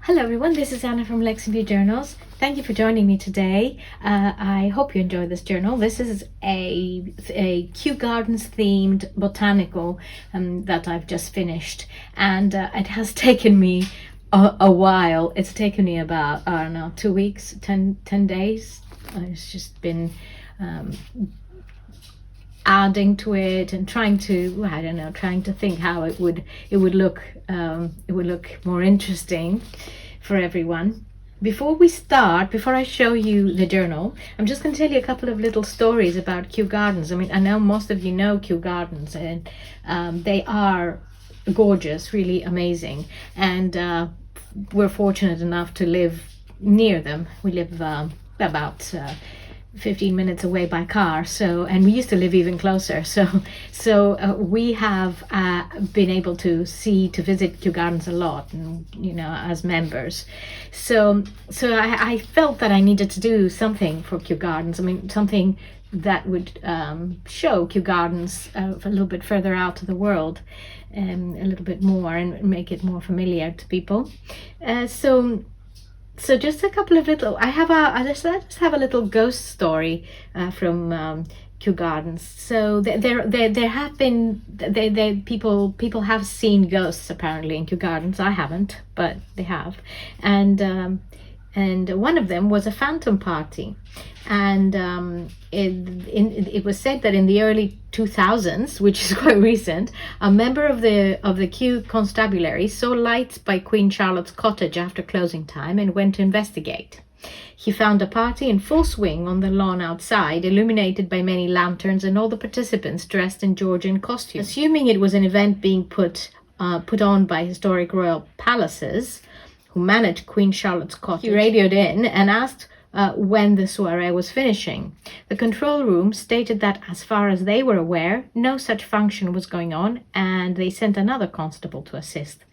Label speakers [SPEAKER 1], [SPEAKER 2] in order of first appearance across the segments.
[SPEAKER 1] Hello everyone, this is Anna from LeximbueJournals. Thank you for joining me today. I hope you enjoy this journal. This is a Kew Gardens themed botanical that I've just finished, and it has taken me a while. It's taken me about, I don't know, 2 weeks, 10 days. It's just been adding to it and trying to think how it would look more interesting for everyone. Before I show you the journal, I'm just going to tell you a couple of little stories about Kew Gardens. I mean, I know most of you know Kew Gardens, and they are gorgeous, really amazing, and we're fortunate enough to live near them. We live about 15 minutes away by car, and we used to live even closer, so we have been able to visit Kew Gardens a lot, and as members, so I felt that I needed to do something for Kew Gardens. I mean, something that would show Kew Gardens a little bit further out to the world, a little bit more, and make it more familiar to people. So just a couple of little, I just have a little ghost story from Kew Gardens. So there have been, people have seen ghosts apparently in Kew Gardens. I haven't, but they have, and one of them was a phantom party, and it was said that in the early 2000s, which is quite recent, a member of the Kew Constabulary saw lights by Queen Charlotte's cottage after closing time and went to investigate. He found a party in full swing on the lawn outside, illuminated by many lanterns, and all the participants dressed in Georgian costumes. Assuming it was an event being put on by Historic Royal Palaces, who managed Queen Charlotte's cottage, he radioed in and asked when the soiree was finishing. The control room stated that, as far as they were aware, no such function was going on, and they sent another constable to assist.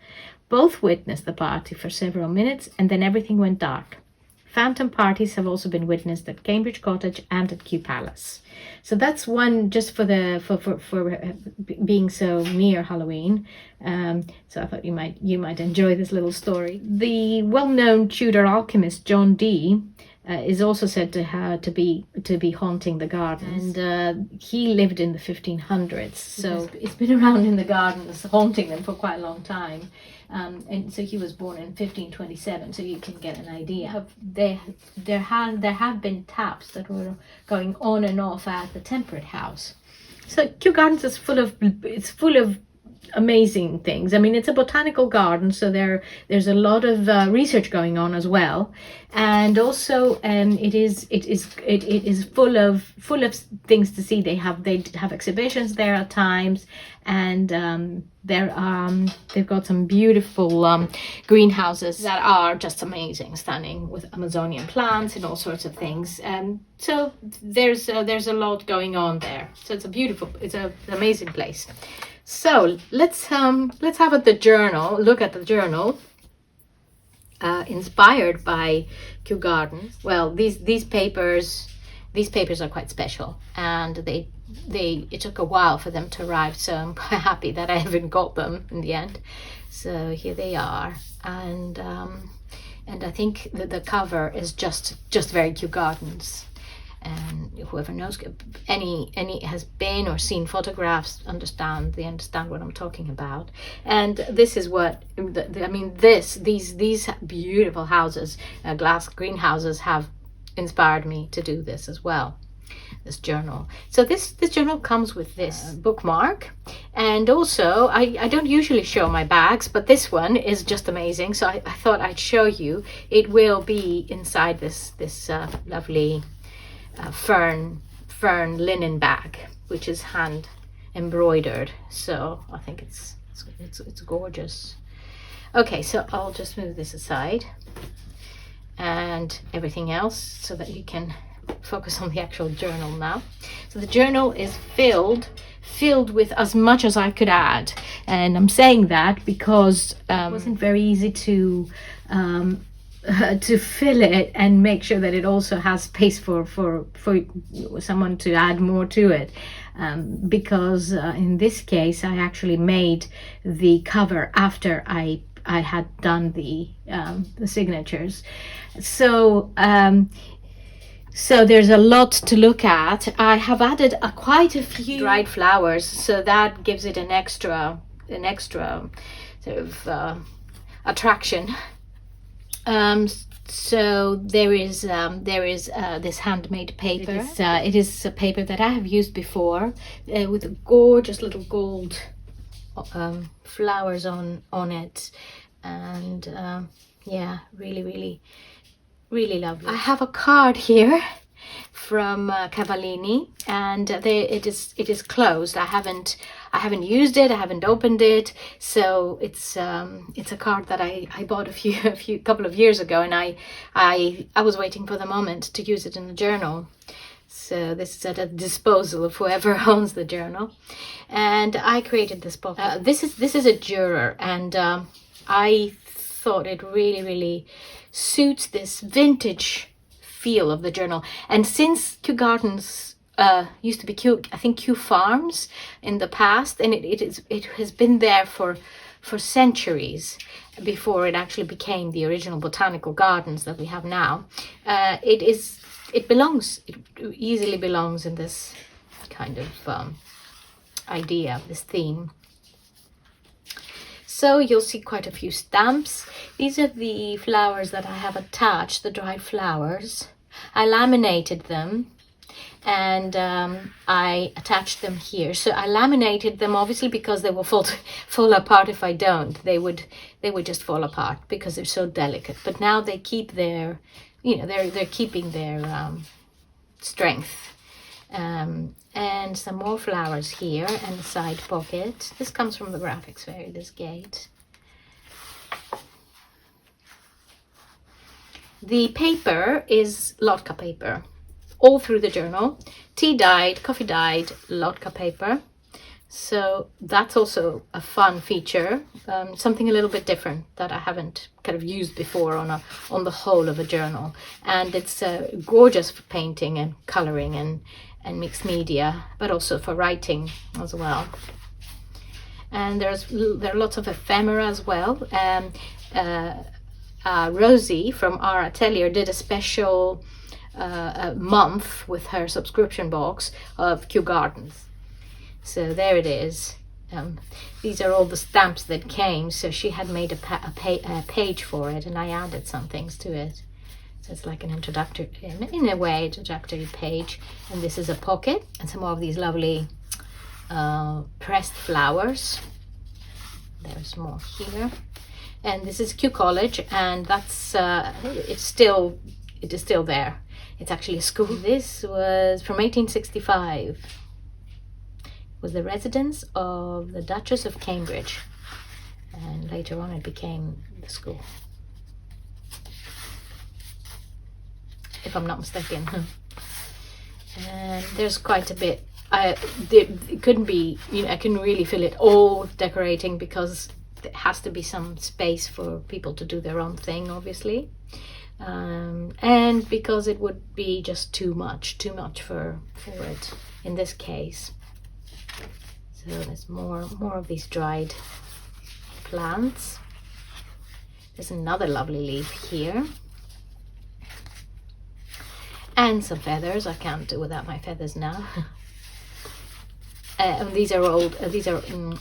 [SPEAKER 1] Both witnessed the party for several minutes, and then everything went dark. Phantom parties have also been witnessed at Cambridge Cottage and at Kew Palace. So that's one, just for being so near Halloween. So I thought you might enjoy this little story. The well-known Tudor alchemist John Dee is also said to be haunting the gardens, and he lived in the 1500s. So it's been around in the gardens, haunting them for quite a long time. And so he was born in 1527, so you can get an idea. There have been taps that were going on and off at the Temperate House. So Kew Gardens is full of amazing things. I mean, it's a botanical garden, so there's a lot of research going on as well, and also it is full of things to see. They have exhibitions there at times, and they've got some beautiful greenhouses that are just amazing, stunning, with Amazonian plants and all sorts of things. So there's a lot going on there. So it's an amazing place. So let's have the journal. Look at the journal, inspired by Kew Gardens. Well, these papers are quite special, and it took a while for them to arrive. So I'm quite happy that I haven't got them in the end. So here they are, and I think that the cover is just very Kew Gardens. And whoever knows, any has been or seen photographs, understand what I'm talking about. And this is what these beautiful houses, glass greenhouses, have inspired me to do this as well, this journal. So this journal comes with this bookmark, and also I don't usually show my bags, but this one is just amazing, so I thought I'd show you. It will be inside this lovely fern linen bag, which is hand embroidered. So I think it's gorgeous. Okay, so I'll just move this aside and everything else so that you can focus on the actual journal now. So the journal is filled with as much as I could add, and I'm saying that because it wasn't very easy to fill it and make sure that it also has space for someone to add more to it, because in this case I actually made the cover after I I had done the signatures. So so there's a lot to look at. I have added quite a few dried flowers, so that gives it an extra sort of attraction. So there is this handmade paper. It is a paper that I have used before, with gorgeous little gold flowers on it, and yeah, really lovely. I have a card here from Cavallini, and it is closed. I haven't used it. I haven't opened it. So it's a card that I bought a couple of years ago, and I was waiting for the moment to use it in the journal. So this is at the disposal of whoever owns the journal, and I created this book. This is a juror, and I thought it really suits this vintage feel of the journal. And since Kew Gardens used to be Kew Farms in the past, and it has been there for centuries before it actually became the original botanical gardens that we have now. It easily belongs in this kind of idea, this theme. So you'll see quite a few stamps. These are the flowers that I have attached, the dried flowers. I laminated them, and I attached them here. So I laminated them obviously because they will fall apart if I don't. They would just fall apart because they're so delicate. But now they keep their, they're keeping their strength. And some more flowers here, and a side pocket. This comes from the graphics fair, this gate. The paper is lotka paper, all through the journal. Tea dyed, coffee dyed lotka paper. So that's also a fun feature, something a little bit different that I haven't kind of used before on the whole of a journal. And it's gorgeous for painting and coloring and mixed media, but also for writing as well. And there are lots of ephemera as well. Rosie from our atelier did a special month with her subscription box of Kew Gardens. So there it is. These are all the stamps that came. So she had made a page for it, and I added some things to it. So it's like an introductory, in a way, introductory page. And this is a pocket, and some more of these lovely pressed flowers. There's more here. And this is Kew College, and that's it is still there. It's actually a school. This was from 1865. It was the residence of the Duchess of Cambridge, and later on it became the school, if I'm not mistaken. And there's quite a bit. It couldn't be, I couldn't really fill it all with decorating because there has to be some space for people to do their own thing, obviously, and because it would be just too much for it in this case. So there's more of these dried plants. There's another lovely leaf here, and some feathers. I can't do without my feathers now. And these are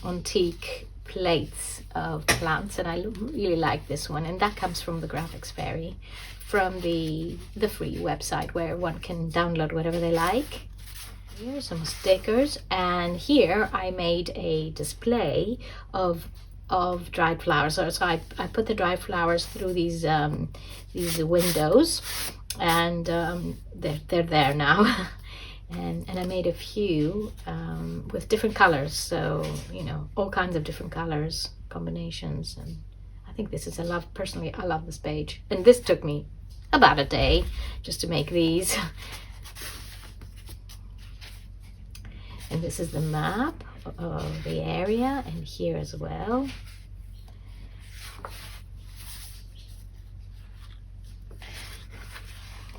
[SPEAKER 1] antique plates of plants, and I really like this one, and that comes from the Graphics Fairy, from the free website where one can download whatever they like. Here's some stickers, and here I made a display of dried flowers. So I put the dried flowers through these windows, and they're there now. And I made a few with different colors, so all kinds of different colors, combinations, and I think this is personally I love this page, and this took me about a day just to make these. And this is the map of the area, and here as well.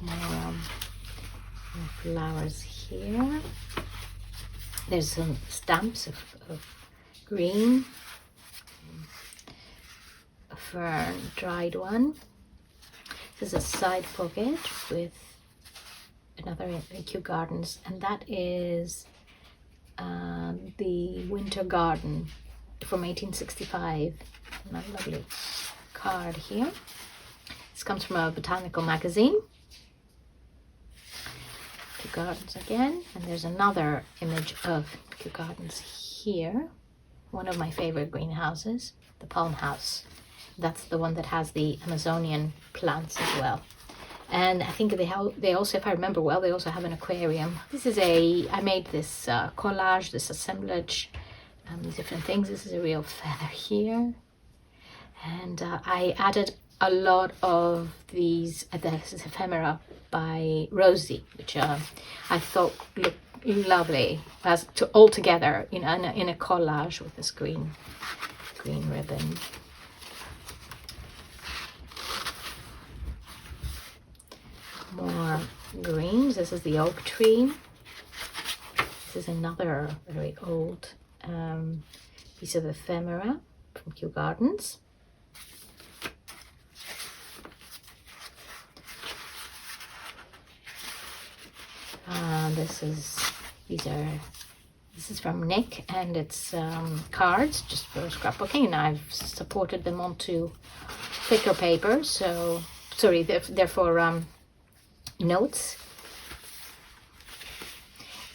[SPEAKER 1] More flowers here. There's some stamps of green, fern, dried one. This is a side pocket with another in Kew Gardens, and that is the Winter Garden from 1865. And a lovely card here. This comes from a Botanical magazine. Kew Gardens again, and there's another image of Kew Gardens here. One of my favorite greenhouses, the Palm House. That's the one that has the Amazonian plants as well. And I think they also, if I remember well, they also have an aquarium. This is I made this collage, this assemblage, these different things. This is a real feather here. And I added a lot of these, this is ephemera by Rosie, which I thought looked lovely as all together, you know, in a collage with this green ribbon. More greens. This is the oak tree. This is another very old piece of ephemera from Kew Gardens. This is from Nick, and it's cards just for scrapbooking, and I've supported them onto thicker paper. So sorry, they're for notes.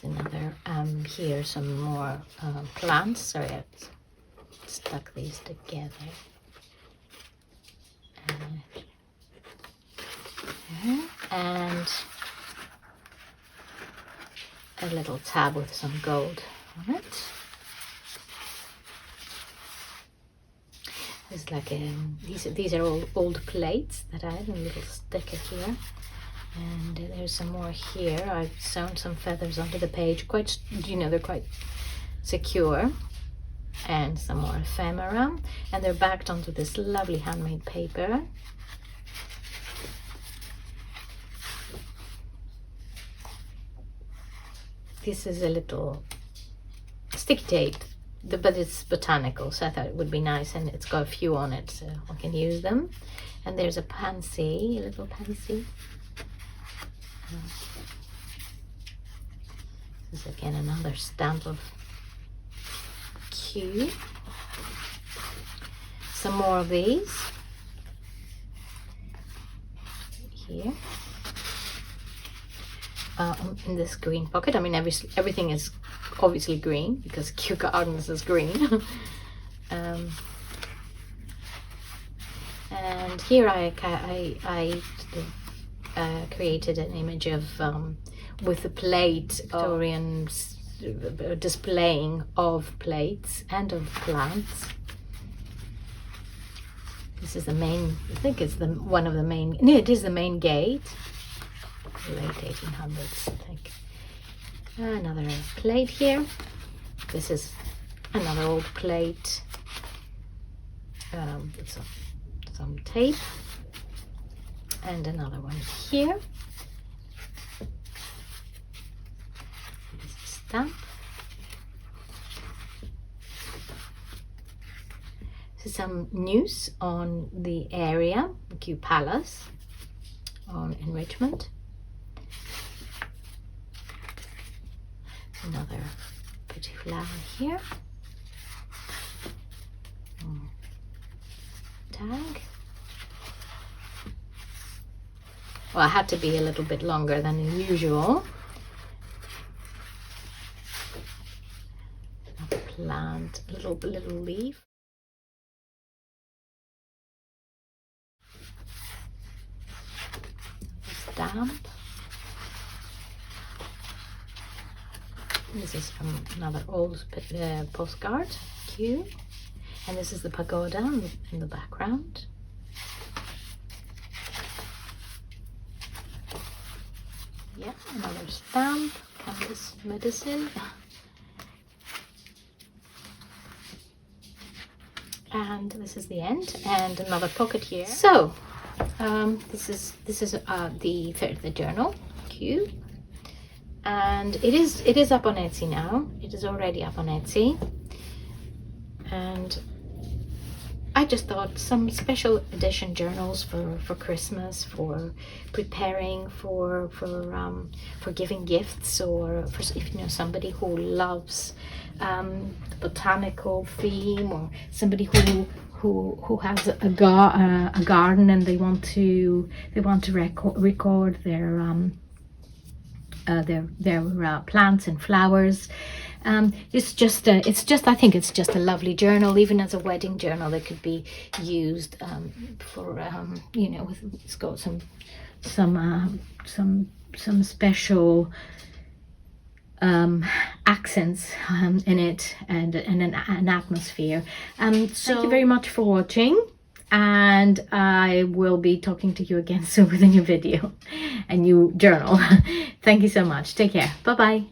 [SPEAKER 1] Another here, some more plants. Sorry, I stuck these together. And a little tab with some gold on it. There's like these are all old plates that I had, a little sticker here. And there's some more here. I've sewn some feathers onto the page, quite, you know, they're quite secure. And some more ephemera, and they're backed onto this lovely handmade paper. This is a little sticky tape, but it's botanical, so I thought it would be nice, and it's got a few on it, so I can use them. And there's a pansy, a little pansy. This is again another stamp of Kew. Some more of these here. In this green pocket. I mean, everything is obviously green because Kew Gardens is green. And here I created an image of with the plate, Victorian displaying of plates and of plants. This is the main, I think it's one of the main, no, it is the main gate. Late 1800s, I think. Another plate here. This is another old plate with some tape. And another one here. This is a stamp. This is some news on the area, the Kew Palace, on enrichment. Another pretty flower here. Tag. Well, I had to be a little bit longer than usual. Another plant, a little leaf. Stamp. This is from another old postcard, Kew. And this is the pagoda in the background. Yeah, another stamp, Canvas Medicine. And this is the end, and another pocket here. So, this is the journal, Kew. And it is up on Etsy now. It is already up on Etsy, and I just thought some special edition journals for Christmas, for preparing for giving gifts, or for, if you know, somebody who loves the botanical theme, or somebody who has a garden and they want to record their plants and flowers. It's just I think it's just a lovely journal. Even as a wedding journal, it could be used for you know, it's got some special accents in it, and an atmosphere. So thank you very much for watching, and I will be talking to you again soon with a new video, a new journal. Thank you so much. Take care. Bye bye.